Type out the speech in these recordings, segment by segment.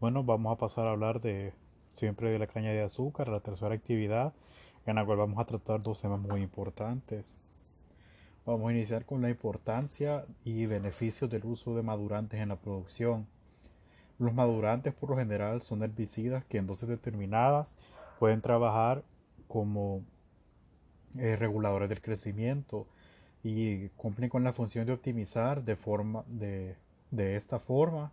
Bueno, vamos a pasar a hablar de siempre de la caña de azúcar, la tercera actividad, en la cual vamos a tratar dos temas muy importantes. Vamos a iniciar con la importancia y beneficios del uso de madurantes en la producción. Los madurantes por lo general son herbicidas que en dosis determinadas pueden trabajar como reguladores del crecimiento y cumplen con la función de optimizar de esta forma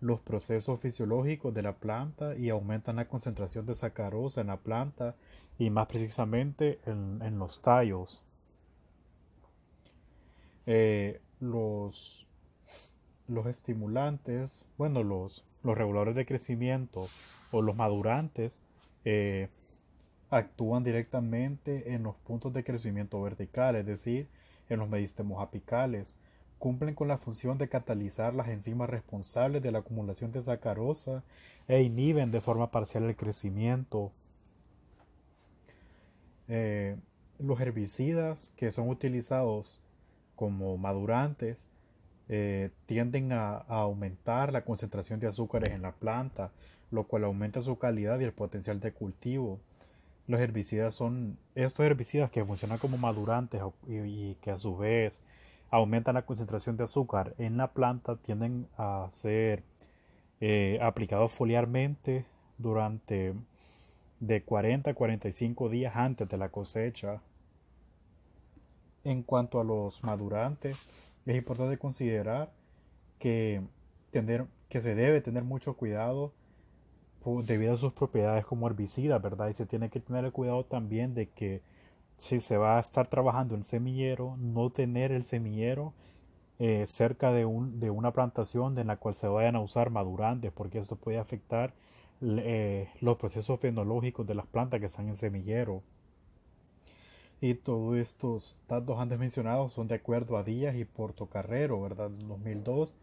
los procesos fisiológicos de la planta y aumentan la concentración de sacarosa en la planta y más precisamente en los tallos. Eh, los, los estimulantes, bueno, los reguladores de crecimiento o los madurantes eh, actúan directamente en los puntos de crecimiento vertical, es decir, en los meristemos apicales. Cumplen con la función de catalizar las enzimas responsables de la acumulación de sacarosa e inhiben de forma parcial el crecimiento. Eh, los herbicidas que son utilizados como madurantes tienden a aumentar la concentración de azúcares en la planta, lo cual aumenta su calidad y el potencial de cultivo. Los herbicidas son estos herbicidas que funcionan como madurantes y que a su vez aumentan la concentración de azúcar en la planta, tienden a ser aplicados foliarmente durante de 40 a 45 días antes de la cosecha. En cuanto a los madurantes, es importante considerar que, que se debe tener mucho cuidado debido a sus propiedades como herbicidas, ¿verdad? Y se tiene que tener el cuidado también de que si se va a estar trabajando en semillero, no tener el semillero cerca de una plantación en la cual se vayan a usar madurantes, porque esto puede afectar los procesos fenológicos de las plantas que están en semillero. Y todos estos datos antes mencionados son de acuerdo a Díaz y Portocarrero, ¿verdad? 2002,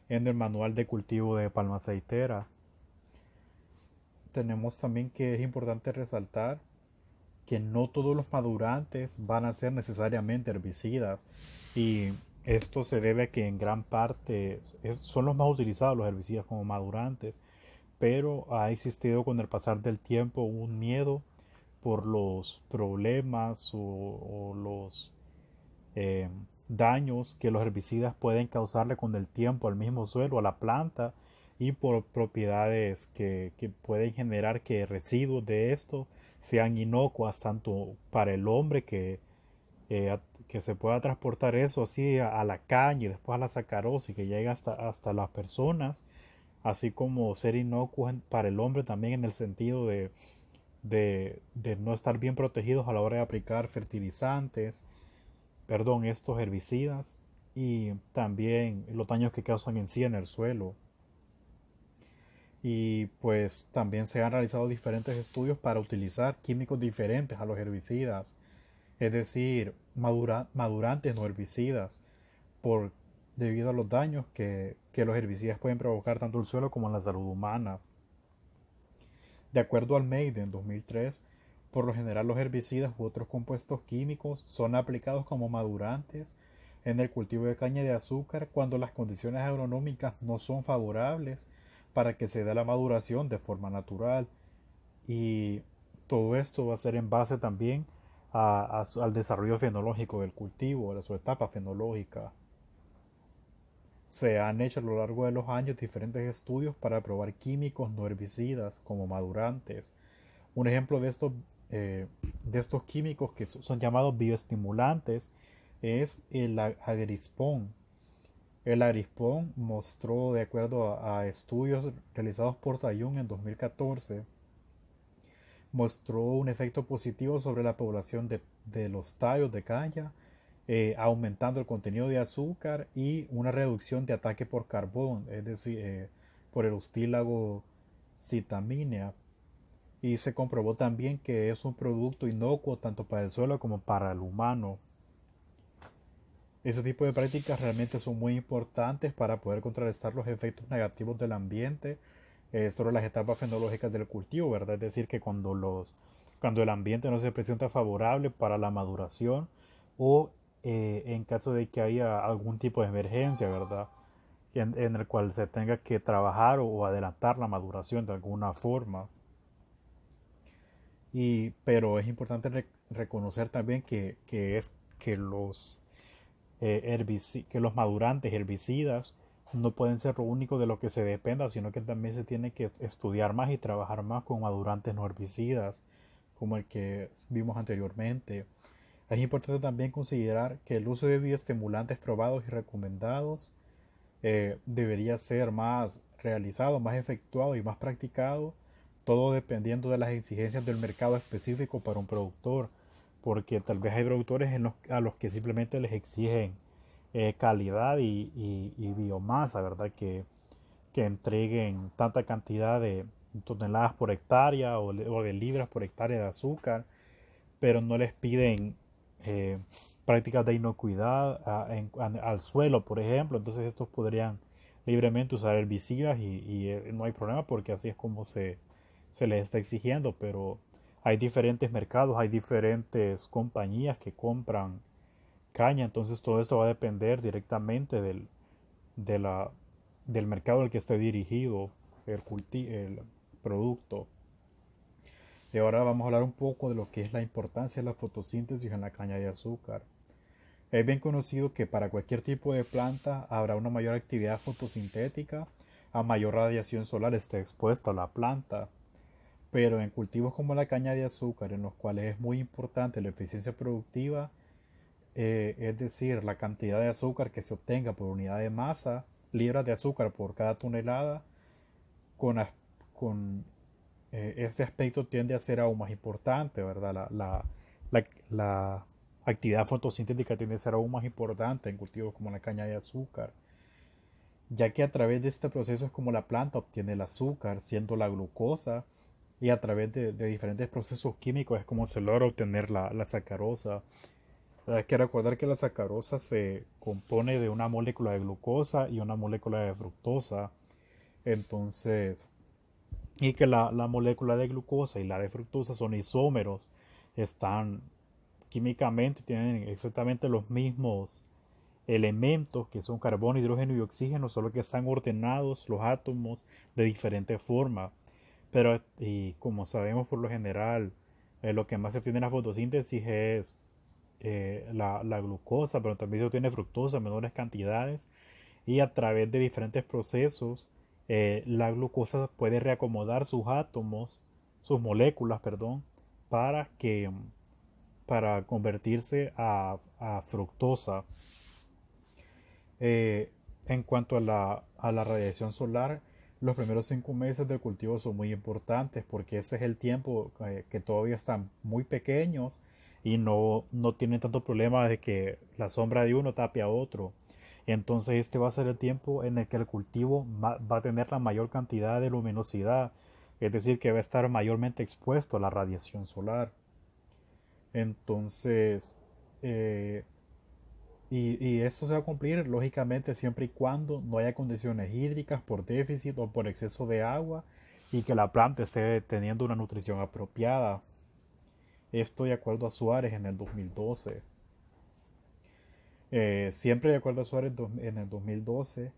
en el Manual de Cultivo de Palma Aceitera. Tenemos también que es importante resaltar que no todos los madurantes van a ser necesariamente herbicidas y esto se debe a que en gran parte son los más utilizados los herbicidas como madurantes, pero ha existido con el pasar del tiempo un miedo por los problemas o los eh, daños que los herbicidas pueden causarle con el tiempo al mismo suelo, a la planta, y por propiedades que pueden generar que residuos de esto sean inocuas tanto para el hombre eh, que se pueda transportar eso así a la caña y después a la sacarosa y que llegue hasta las personas, así como ser inocuo para el hombre también en el sentido de no estar bien protegidos a la hora de aplicar fertilizantes, perdón, estos herbicidas y también los daños que causan en sí en el suelo. Y pues también se han realizado diferentes estudios para utilizar químicos diferentes a los herbicidas, es decir, madurantes no herbicidas, por, debido a los daños que los herbicidas pueden provocar tanto en el suelo como en la salud humana. De acuerdo al Meide en 2003, por lo general los herbicidas u otros compuestos químicos son aplicados como madurantes en el cultivo de caña de azúcar cuando las condiciones agronómicas no son favorables para que se dé la maduración de forma natural. Y todo esto va a ser en base también al desarrollo fenológico del cultivo, a su etapa fenológica. Se han hecho a lo largo de los años diferentes estudios para probar químicos no herbicidas como madurantes. Un ejemplo de estos químicos que son llamados bioestimulantes es el agrispón. El agrispón mostró, de acuerdo a estudios realizados por Tayun en 2014, mostró un efecto positivo sobre la población de los tallos de caña, aumentando el contenido de azúcar y una reducción de ataque por carbón, es decir, por el ustílago citamínea. Y se comprobó también que es un producto inocuo tanto para el suelo como para el humano. Ese tipo de prácticas realmente son muy importantes para poder contrarrestar los efectos negativos del ambiente sobre las etapas fenológicas del cultivo, ¿verdad? Es decir, que cuando el ambiente no se presenta favorable para la maduración o en caso de que haya algún tipo de emergencia, ¿verdad? en el cual se tenga que trabajar o adelantar la maduración de alguna forma. Pero es importante reconocer también que que los madurantes herbicidas no pueden ser lo único de lo que se dependa, sino que también se tiene que estudiar más y trabajar más con madurantes no herbicidas, como el que vimos anteriormente. Es importante también considerar que el uso de bioestimulantes probados y recomendados debería ser más realizado, más efectuado y más practicado, todo dependiendo de las exigencias del mercado específico para un productor, porque tal vez hay productores a los que simplemente les exigen calidad y biomasa, ¿verdad? Que entreguen tanta cantidad de toneladas por hectárea o de libras por hectárea de azúcar, pero no les piden eh, prácticas de inocuidad al suelo, por ejemplo. Entonces estos podrían libremente usar herbicidas y no hay problema porque así es como se les está exigiendo, pero hay diferentes mercados, hay diferentes compañías que compran caña, entonces todo esto va a depender directamente de del mercado al que esté dirigido el producto. Y ahora vamos a hablar un poco de lo que es la importancia de la fotosíntesis en la caña de azúcar. Es bien conocido que para cualquier tipo de planta habrá una mayor actividad fotosintética, a mayor radiación solar esté expuesta a la planta. Pero en cultivos como la caña de azúcar, en los cuales es muy importante la eficiencia productiva, es decir, la cantidad de azúcar que se obtenga por unidad de masa, libras de azúcar por cada tonelada, con, con este aspecto tiende a ser aún más importante, ¿verdad? La actividad fotosintética tiende a ser aún más importante en cultivos como la caña de azúcar, ya que a través de este proceso es como la planta obtiene el azúcar, siendo la glucosa, y a través de diferentes procesos químicos es como se logra obtener la sacarosa. Hay que recordar que la sacarosa se compone de una molécula de glucosa y una molécula de fructosa. Entonces, y que la molécula de glucosa y la de fructosa son isómeros, están químicamente, tienen exactamente los mismos elementos que son carbono, hidrógeno y oxígeno, solo que están ordenados los átomos de diferente forma. Pero, y como sabemos por lo general, lo que más se obtiene en la fotosíntesis es la glucosa, pero también se obtiene fructosa en menores cantidades y a través de diferentes procesos la glucosa puede reacomodar sus átomos, sus moléculas, perdón, para que para convertirse a fructosa. Eh, en cuanto a a la radiación solar, los primeros 5 meses del cultivo son muy importantes porque ese es el tiempo que todavía están muy pequeños y no tienen tanto problema de que la sombra de uno tape a otro. Entonces este va a ser el tiempo en el que el cultivo va a tener la mayor cantidad de luminosidad, es decir, que va a estar mayormente expuesto a la radiación solar. Entonces, eh, y esto se va a cumplir lógicamente siempre y cuando no haya condiciones hídricas por déficit o por exceso de agua y que la planta esté teniendo una nutrición apropiada. Esto de acuerdo a Suárez en el 2012. Siempre de acuerdo a Suárez en el 2012,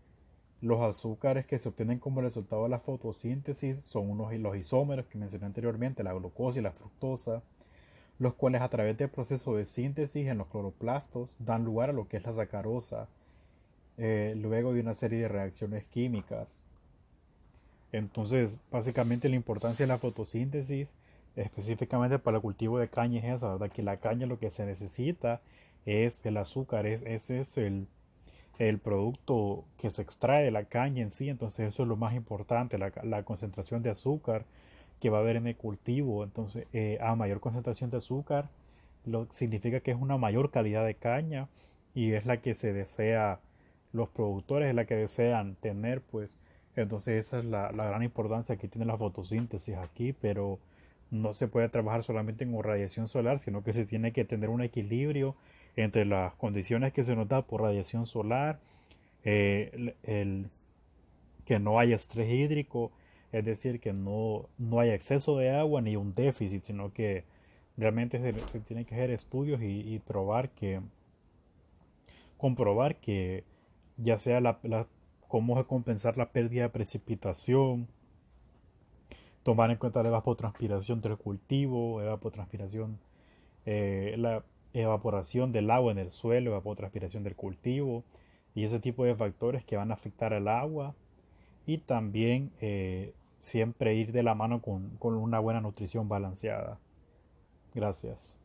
los azúcares que se obtienen como resultado de la fotosíntesis son los isómeros que mencioné anteriormente, la glucosa y la fructosa, los cuales a través del proceso de síntesis en los cloroplastos dan lugar a lo que es la sacarosa, luego de una serie de reacciones químicas. Entonces, básicamente la importancia de la fotosíntesis, específicamente para el cultivo de caña, es esa, ¿verdad? Que la caña lo que se necesita es el azúcar, ese es el producto que se extrae de la caña en sí, entonces eso es lo más importante, la concentración de azúcar que va a haber en el cultivo. Entonces, a mayor concentración de azúcar, significa que es una mayor calidad de caña y es la que se desea, los productores es la que desean tener, pues. Entonces, esa es la gran importancia que tiene la fotosíntesis aquí, pero no se puede trabajar solamente en radiación solar, sino que se tiene que tener un equilibrio entre las condiciones que se nos da por radiación solar, que no haya estrés hídrico, es decir, que no haya exceso de agua ni un déficit, sino que realmente se tienen que hacer estudios y comprobar que ya sea cómo compensar la pérdida de precipitación, tomar en cuenta la evapotranspiración del cultivo, la evaporación del agua en el suelo, evapotranspiración del cultivo y ese tipo de factores que van a afectar al agua y también siempre ir de la mano con una buena nutrición balanceada. Gracias.